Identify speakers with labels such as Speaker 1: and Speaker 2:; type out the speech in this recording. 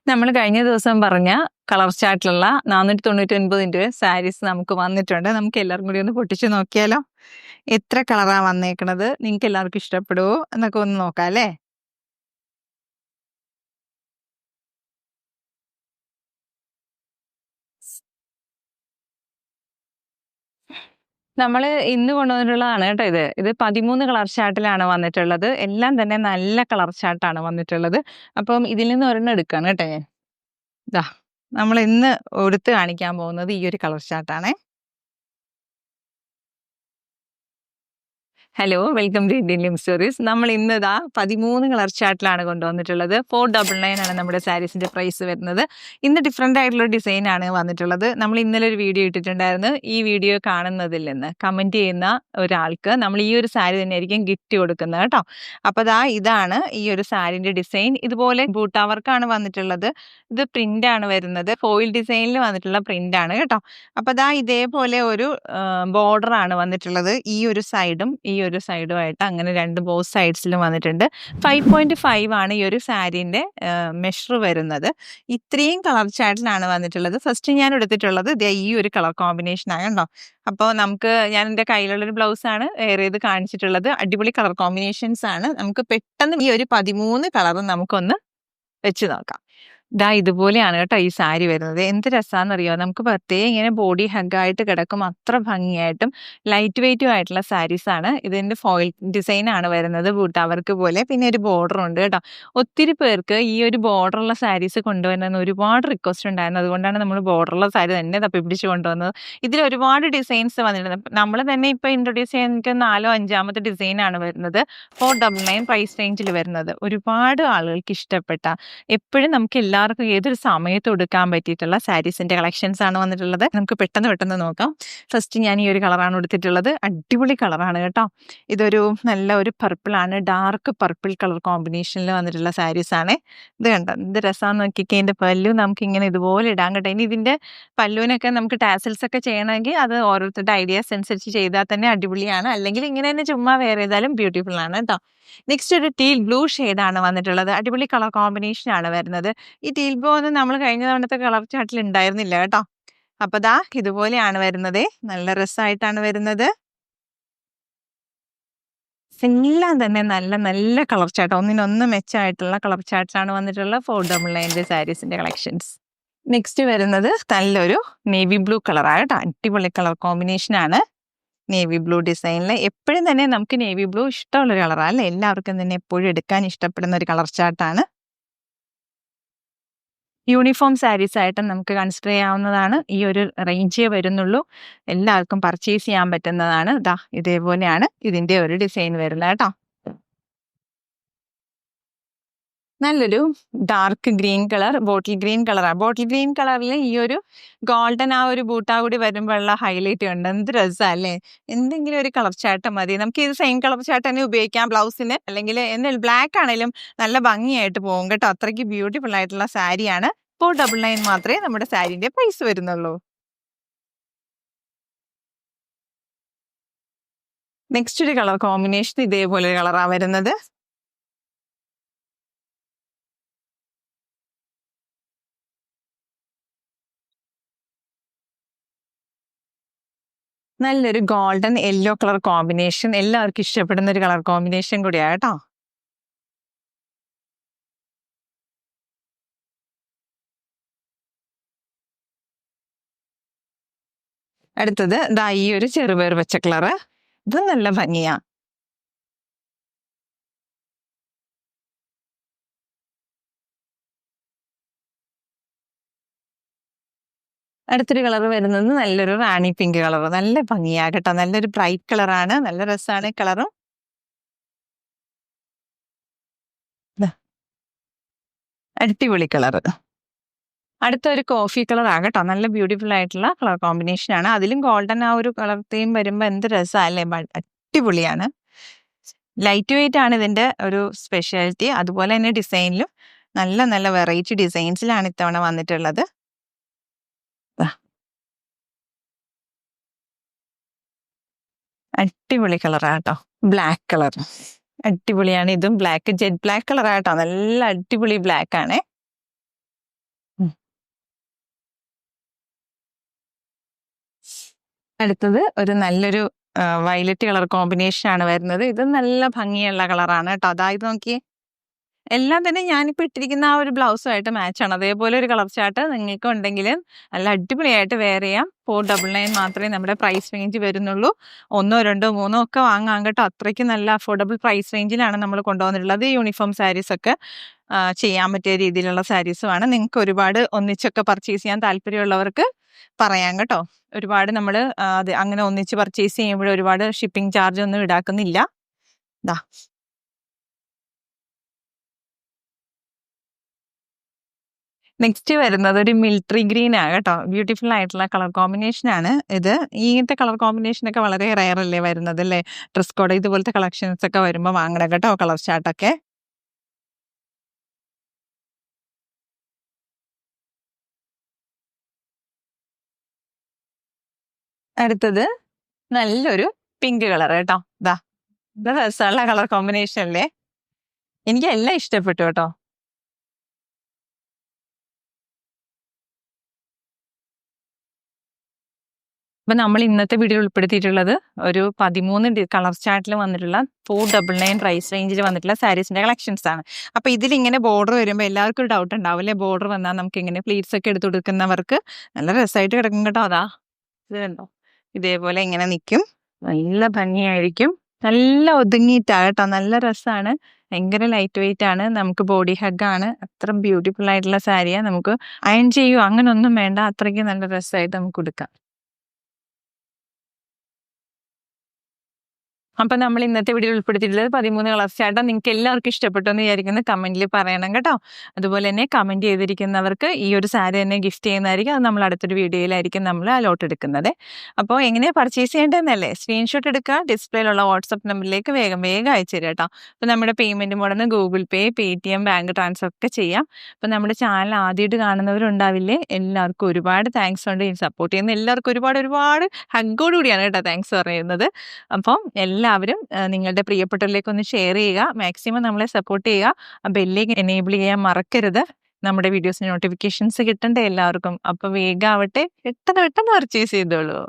Speaker 1: നമ്മൾ കഴിഞ്ഞ ദിവസം പറഞ്ഞ കളർ ചാർട്ടിലുള്ള 499 സാരീസ് നമുക്ക് വന്നിട്ടുണ്ട്. നമുക്ക് എല്ലാവർക്കും കൂടി ഒന്ന് പൊട്ടിച്ച് നോക്കിയാലോ? എത്ര കളറാ വന്നേക്കണത്? നിങ്ങൾക്ക് എല്ലാവർക്കും ഇഷ്ടപ്പെടുവോ എന്നൊക്കെ ഒന്ന് നോക്കാം അല്ലേ? നമ്മൾ ഇന്ന് കൊണ്ടുവന്നിട്ടുള്ളതാണ് കേട്ടോ ഇത്. ഇത് 13 കളർ ചാർട്ടിലാണ് വന്നിട്ടുള്ളത്. എല്ലാം തന്നെ നല്ല കളർ ചാർട്ടാണ് വന്നിട്ടുള്ളത്. അപ്പം ഇതിൽ നിന്ന് ഒരെണ്ണം എടുക്കാണ് കേട്ടോ ഞാൻ. ഇതാ നമ്മൾ ഇന്ന് എടുത്ത് കാണിക്കാൻ പോകുന്നത് ഈ ഒരു കളർ ചാർട്ടാണേ. Hello, welcome to Indian Lim stories. നമ്മൾ ഇന്നിതാ 13 കളർ ചാർട്ടിലാണ് കൊണ്ടുവന്നിട്ടുള്ളത്. 499 ആണ് നമ്മുടെ സാരീസിന്റെ പ്രൈസ് വരുന്നത്. ഇന്ന് ഡിഫറെൻ്റ് ആയിട്ടുള്ള ഡിസൈൻ ആണ് വന്നിട്ടുള്ളത്. നമ്മൾ ഇന്നലെ ഒരു വീഡിയോ ഇട്ടിട്ടുണ്ടായിരുന്നു. ഈ വീഡിയോ കാണുന്നതിൽ നിന്ന് കമൻറ്റ് ചെയ്യുന്ന ഒരാൾക്ക് നമ്മൾ ഈ ഒരു സാരി തന്നെയായിരിക്കും ഗിഫ്റ്റ് കൊടുക്കുന്നത് കേട്ടോ. അപ്പോൾ ഇതാണ് ഈ ഒരു സാരിൻ്റെ ഡിസൈൻ. ഇതുപോലെ ബൂട്ടാ വർക്കാണ് വന്നിട്ടുള്ളത്. ഇത് പ്രിൻ്റ് ആണ് വരുന്നത്. ഫോയിൽ ഡിസൈനിൽ വന്നിട്ടുള്ള പ്രിൻ്റ് ആണ് കേട്ടോ. അപ്പോൾ ഇതേപോലെ ഒരു ബോർഡറാണ് വന്നിട്ടുള്ളത്. ഈ ഒരു സൈഡും ഈ ഒരു സൈഡുമായിട്ട് അങ്ങനെ ബോത്ത് സൈഡ്സിലും വന്നിട്ടുണ്ട്. 5.5 ആണ് ഈ ഒരു സാരീൻ്റെ മെഷർ വരുന്നത്. ഇത്രയും കളർ ചാർട്ടിലാണ് വന്നിട്ടുള്ളത്. ഫസ്റ്റ് ഞാൻ എടുത്തിട്ടുള്ളത് ഈ ഒരു കളർ കോമ്പിനേഷനാണ് കേട്ടോ. അപ്പോൾ ഞാൻ എൻ്റെ കയ്യിലുള്ളൊരു ബ്ലൗസാണ് വെയർ ചെയ്ത് കാണിച്ചിട്ടുള്ളത്. അടിപൊളി കളർ കോമ്പിനേഷൻസ് ആണ്. നമുക്ക് പെട്ടെന്ന് ഈ ഒരു 13 കളറും നമുക്കൊന്ന് വെച്ച് നോക്കാം. ഇതുപോലെയാണ് കേട്ടോ ഈ സാരി വരുന്നത്. എന്ത് രസമാണെന്നറിയോ? നമുക്ക് പ്രത്യേകം ഇങ്ങനെ ബോഡി ഹഗ്ഗായിട്ട് കിടക്കും. അത്ര ഭംഗിയായിട്ടും ലൈറ്റ് വെയ്റ്റും ആയിട്ടുള്ള സാരീസാണ്. ഇതിൻ്റെ ഫോയിൽ ഡിസൈനാണ് വരുന്നത്, ബൂട്ടാ വർക്ക് പോലെ. പിന്നെ ഒരു ബോർഡർ ഉണ്ട് കേട്ടോ. ഒത്തിരി പേർക്ക് ഈ ഒരു ബോർഡറുള്ള സാരീസ് കൊണ്ടുവരണമെന്ന് ഒരുപാട് റിക്വസ്റ്റ് ഉണ്ടായിരുന്നു. അതുകൊണ്ടാണ് നമ്മൾ ബോർഡറുള്ള സാരി തന്നെ തപ്പിപ്പിടിച്ച് കൊണ്ടുവന്നത്. ഇതിൽ ഒരുപാട് ഡിസൈൻസ് വന്നിട്ടുണ്ട്. നമ്മൾ തന്നെ ഇപ്പോൾ ഇൻട്രൊഡ്യൂസ് ചെയ്യാൻ എനിക്ക് 4 or 5 ഡിസൈനാണ് വരുന്നത്. 499 പ്രൈസ് റേഞ്ചിൽ വരുന്നത്. ഒരുപാട് ആളുകൾക്ക് ഇഷ്ടപ്പെട്ട, എപ്പോഴും നമുക്ക് എല്ലാവർക്കും ഏതൊരു സമയത്ത് എടുക്കാൻ പറ്റിയിട്ടുള്ള സാരീസിന്റെ കളക്ഷൻസ് ആണ് വന്നിട്ടുള്ളത്. നമുക്ക് പെട്ടെന്ന് നോക്കാം. ഫസ്റ്റ് ഞാൻ ഈ ഒരു കളറാണ് എടുത്തിട്ടുള്ളത്. അടിപൊളി കളറാണ് കേട്ടോ. ഇതൊരു നല്ല ഒരു പർപ്പിളാണ്, ഡാർക്ക് പർപ്പിൾ കളർ കോമ്പിനേഷനിൽ വന്നിട്ടുള്ള സാരീസ് ആണ്. ഇത് കണ്ടോ എന്ത് രസമാണെന്ന് നോക്കിക്കേ. ഇതിന്റെ പല്ലു നമുക്ക് ഇങ്ങനെ ഇതുപോലെ ഇടാൻ കേട്ടോ. ഇനി ഇതിന്റെ പല്ലുവിനൊക്കെ നമുക്ക് ടാസൽസ് ഒക്കെ ചെയ്യണമെങ്കിൽ അത് ഓരോരുത്തരുടെ ഐഡിയാസ് അനുസരിച്ച് ചെയ്താൽ തന്നെ അടിപൊളിയാണ്. അല്ലെങ്കിൽ ഇങ്ങനെ തന്നെ ചുമ്മാ വെയർ ചെയ്താലും ബ്യൂട്ടിഫുൾ ആണ് കേട്ടോ. നെക്സ്റ്റ് ഒരു ടീൽ ബ്ലൂ ഷെയ്ഡാണ് വന്നിട്ടുള്ളത്. അടിപൊളി കളർ കോമ്പിനേഷൻ ആണ് വരുന്നത്. ഈ ടീൽ ബ്ലൂ ഒന്നും നമ്മൾ കഴിഞ്ഞ തവണത്തെ കളർ ചാർട്ടിൽ ഉണ്ടായിരുന്നില്ല കേട്ടോ. അപ്പൊ ഇതുപോലെയാണ് വരുന്നത്. നല്ല രസമായിട്ടാണ് വരുന്നത്. എല്ലാം തന്നെ നല്ല നല്ല കളർ ചാർട്ട്, ഒന്നിനൊന്ന് മെച്ചമായിട്ടുള്ള കളർ ചാർട്ട്സ് ആണ് വന്നിട്ടുള്ള 499 സാരീസിന്റെ കളക്ഷൻസ്. നെക്സ്റ്റ് വരുന്നത് നല്ലൊരു നേവി ബ്ലൂ കളറാണ് കേട്ടോ. അടിപൊളി കളർ കോമ്പിനേഷൻ ആണ്. നേവി ബ്ലൂ ഡിസൈനിൽ എപ്പോഴും തന്നെ നമുക്ക് നേവി ബ്ലൂ ഇഷ്ടമുള്ളൊരു കളറാണ് അല്ലേ? എല്ലാവർക്കും തന്നെ എപ്പോഴും എടുക്കാൻ ഇഷ്ടപ്പെടുന്ന ഒരു കളർ ചാർട്ടാണ്. യൂണിഫോം സാരീസ് ആയിട്ട് നമുക്ക് കൺസിഡർ ചെയ്യാവുന്നതാണ്. ഈ ഒരു റേഞ്ചേ വരുന്നുള്ളൂ. എല്ലാവർക്കും പർച്ചേസ് ചെയ്യാൻ പറ്റുന്നതാണ്. ഇതേപോലെയാണ് ഇതിൻ്റെ ഒരു ഡിസൈൻ വരുന്നത് കേട്ടോ. നല്ലൊരു dark green colour, bottle green കളറാണ്. ബോട്ടിൽ ഗ്രീൻ കളറിൽ ഈ ഒരു ഗോൾഡൻ ആ ഒരു ബൂട്ടാ കൂടി വരുമ്പോഴുള്ള ഹൈലൈറ്റ് ഉണ്ട്. എന്ത് രസമാണ് അല്ലേ? എന്തെങ്കിലും ഒരു കളർ ചാർട്ട് മതി. നമുക്ക് ഇത് സെയിം കളർ ചാർട്ട് തന്നെ ഉപയോഗിക്കാം ബ്ലൗസിന്, അല്ലെങ്കിൽ എന്തെങ്കിലും ബ്ലാക്ക് ആണെങ്കിലും നല്ല ഭംഗിയായിട്ട് പോകും കേട്ടോ. അത്രയ്ക്ക് ബ്യൂട്ടിഫുൾ ആയിട്ടുള്ള സാരിയാണ്. 499 മാത്രമേ നമ്മുടെ സാരീൻ്റെ പ്രൈസ് വരുന്നുള്ളൂ. നെക്സ്റ്റ് ഒരു കളർ കോമ്പിനേഷൻ ഇതേപോലെ ഒരു കളറാണ് വരുന്നത്. നല്ലൊരു ഗോൾഡൻ യെല്ലോ കളർ കോമ്പിനേഷൻ. എല്ലാവർക്കും ഇഷ്ടപ്പെടുന്ന ഒരു കളർ കോമ്പിനേഷൻ കൂടിയാണ് കേട്ടോ. അടുത്തത് ഈ ഒരു ചെറുപയർ പച്ച കളറ്. ഇത് നല്ല ഭംഗിയാ. അടുത്തൊരു കളർ വരുന്നത് നല്ലൊരു റാണി പിങ്ക് കളർ. നല്ല ഭംഗിയാ കേട്ടോ. നല്ലൊരു ബ്രൈറ്റ് കളറാണ്. നല്ല രസമാണ് കളറും. അടിപൊളി കളർ. അടുത്തൊരു കോഫി കളർ ആകട്ടോ. നല്ല ബ്യൂട്ടിഫുൾ ആയിട്ടുള്ള കളർ കോമ്പിനേഷൻ ആണ്. അതിലും ഗോൾഡൻ ആ ഒരു കളർ തീം വരുമ്പോൾ എന്ത് രസമല്ലേ? അടിപൊളിയാണ്. ലൈറ്റ് വെയിറ്റ് ആണ് ഇതിന്റെ ഒരു സ്പെഷ്യാലിറ്റി. അതുപോലെ തന്നെ ഡിസൈനിലും നല്ല നല്ല വെറൈറ്റി ഡിസൈൻസിലാണ് ഇത്തവണ വന്നിട്ടുള്ളത്. അടിപൊളി കളറാട്ടോ. ബ്ലാക്ക് കളർ അടിപൊളിയാണ്. ഇതും ബ്ലാക്ക്, ജെറ്റ് ബ്ലാക്ക് കളറാട്ടോ. നല്ല അടിപൊളി ബ്ലാക്ക് ആണ്. അടുത്തത് ഒരു നല്ലൊരു വയലറ്റ് കളർ കോമ്പിനേഷൻ ആണ് വരുന്നത്. ഇത് നല്ല ഭംഗിയുള്ള കളറാണ് കേട്ടോ. അതായത് നോക്കിയേ, എല്ലാം തന്നെ ഞാനിപ്പോൾ ഇട്ടിരിക്കുന്ന ആ ഒരു ബ്ലൗസുമായിട്ട് മാച്ചാണ്. അതേപോലെ ഒരു കളർ ചാർട്ട് നിങ്ങൾക്ക് ഉണ്ടെങ്കിൽ നല്ല അടിപൊളിയായിട്ട് വെയർ ചെയ്യാം. 499 മാത്രമേ നമ്മുടെ പ്രൈസ് റേഞ്ച് വരുന്നുള്ളൂ. 1, 2, 3 ഒക്കെ വാങ്ങാം കേട്ടോ. അത്രയ്ക്ക് നല്ല അഫോർഡബിൾ പ്രൈസ് റേഞ്ചിലാണ് നമ്മൾ കൊണ്ടുവന്നിട്ടുള്ളത്. യൂണിഫോം സാരീസ് ഒക്കെ ചെയ്യാൻ പറ്റിയ രീതിയിലുള്ള സാരീസുമാണ്. നിങ്ങൾക്ക് ഒരുപാട് ഒന്നിച്ചൊക്കെ പർച്ചേസ് ചെയ്യാൻ താല്പര്യമുള്ളവർക്ക് പറയാം കേട്ടോ. ഒരുപാട് നമ്മൾ അത് അങ്ങനെ ഒന്നിച്ച് പർച്ചേസ് ചെയ്യുമ്പോൾ ഒരുപാട് ഷിപ്പിംഗ് ചാർജ് ഒന്നും ഈടാക്കുന്നില്ല. ദാ നെക്സ്റ്റ് വരുന്നത് ഒരു മിലിറ്ററി ഗ്രീൻ ആണ് കേട്ടോ. ബ്യൂട്ടിഫുൾ ആയിട്ടുള്ള കളർ കോമ്പിനേഷൻ ആണ് ഇത്. ഇങ്ങനത്തെ കളർ കോമ്പിനേഷൻ ഒക്കെ വളരെ റയർ അല്ലേ വരുന്നത് അല്ലേ. ഡ്രസ് കോഡ് ഇതുപോലത്തെ കളക്ഷൻസ് ഒക്കെ വരുമ്പോൾ വാങ്ങണം കേട്ടോ കളർ ചാർട്ടൊക്കെ. അടുത്തത് നല്ലൊരു പിങ്ക് കളർ കേട്ടോ. ഇതാ ഇത് രസമുള്ള കളർ കോമ്പിനേഷൻ അല്ലേ. എനിക്ക് എല്ലാം ഇഷ്ടപ്പെട്ടു കേട്ടോ. അപ്പൊ നമ്മൾ ഇന്നത്തെ വീഡിയോ ഉൾപ്പെടുത്തിയിട്ടുള്ളത് ഒരു 13 കളർ ചാർട്ടിൽ വന്നിട്ടുള്ള 499 പ്രൈസ് റേഞ്ചിൽ വന്നിട്ടുള്ള സാരീസിന്റെ കളക്ഷൻസ് ആണ്. അപ്പൊ ഇതിലിങ്ങനെ ബോർഡർ വരുമ്പോൾ എല്ലാവർക്കും ഒരു ഡൗട്ട് ഉണ്ടാവും അല്ലേ. ബോർഡർ വന്നാൽ നമുക്ക് ഇങ്ങനെ പ്ലീറ്റ്സ് ഒക്കെ എടുത്തു കൊടുക്കുന്നവർക്ക് നല്ല രസമായിട്ട് കിടക്കും കേട്ടോ. അതാ ഇത് കണ്ടോ, ഇതേപോലെ ഇങ്ങനെ നിൽക്കും, നല്ല ഭംഗിയായിരിക്കും. നല്ല ഒതുങ്ങിയിട്ടാ കേട്ടോ, നല്ല രസമാണ്. ഭയങ്കര ലൈറ്റ് വെയിറ്റ് ആണ്. നമുക്ക് ബോഡി ഹഗ് ആണ്. അത്ര ബ്യൂട്ടിഫുൾ ആയിട്ടുള്ള സാരിയാണ്. നമുക്ക് അയൺ ചെയ്യുമോ അങ്ങനെ ഒന്നും വേണ്ട, അത്രയ്ക്ക് നല്ല രസമായിട്ട് നമുക്ക് കൊടുക്കാം. അപ്പൊ നമ്മൾ ഇന്നത്തെ വീഡിയോ ഉൾപ്പെടുത്തിയിട്ടുള്ളത് 13 കളർ ചാർട്ട്. നിങ്ങൾക്ക് എല്ലാവർക്കും ഇഷ്ടപ്പെട്ടു എന്ന് വിചാരിക്കുന്നത് കമന്റിൽ പറയണം കേട്ടോ. അതുപോലെ തന്നെ കമന്റ് ചെയ്തിരിക്കുന്നവർക്ക് ഈ ഒരു സാരി തന്നെ ഗിഫ്റ്റ് ചെയ്യുന്നതായിരിക്കും. അത് നമ്മൾ അടുത്തൊരു വീഡിയോയിലായിരിക്കും നമ്മൾ അലോട്ട് എടുക്കുന്നത്. അപ്പോൾ എങ്ങനെയാണ് പർച്ചേസ് ചെയ്യേണ്ടതെന്നല്ലേ, സ്ക്രീൻഷോട്ട് എടുക്കുക, ഡിസ്പ്ലേയിലുള്ള വാട്സപ്പ് നമ്പറിലേക്ക് വേഗം അയച്ചു തരിക കേട്ടോ. അപ്പോൾ നമ്മുടെ പേയ്മെന്റ് മോഡൽ ഗൂഗിൾ പേ, പേടിഎം, ബാങ്ക് ട്രാൻസ്ഫർ ഒക്കെ ചെയ്യാം. അപ്പോൾ നമ്മുടെ ചാനൽ ആദ്യമായിട്ട് കാണുന്നവരുണ്ടാവില്ലേ, എല്ലാവർക്കും ഒരുപാട് താങ്ക്സ് ഉണ്ട്. സപ്പോർട്ട് ചെയ്യുന്ന എല്ലാവർക്കും ഒരുപാട് ഹഗ്ഗോടുകൂടിയാണ് കേട്ടോ താങ്ക്സ് പറയുന്നത്. അപ്പം എല്ലാവരും നിങ്ങളുടെ പ്രിയപ്പെട്ടവരിലേക്ക് ഒന്ന് ഷെയർ ചെയ്യുക. മാക്സിമം നമ്മളെ സപ്പോർട്ട് ചെയ്യുക. ആ ബെല്ലേക്ക് എനേബിൾ ചെയ്യാൻ മറക്കരുത്. നമ്മുടെ വീഡിയോസിന് നോട്ടിഫിക്കേഷൻസ് കിട്ടണ്ടേ എല്ലാവർക്കും. അപ്പോൾ വേഗം ആവട്ടെ, പെട്ടെന്ന് പർച്ചേസ് ചെയ്തോളൂ.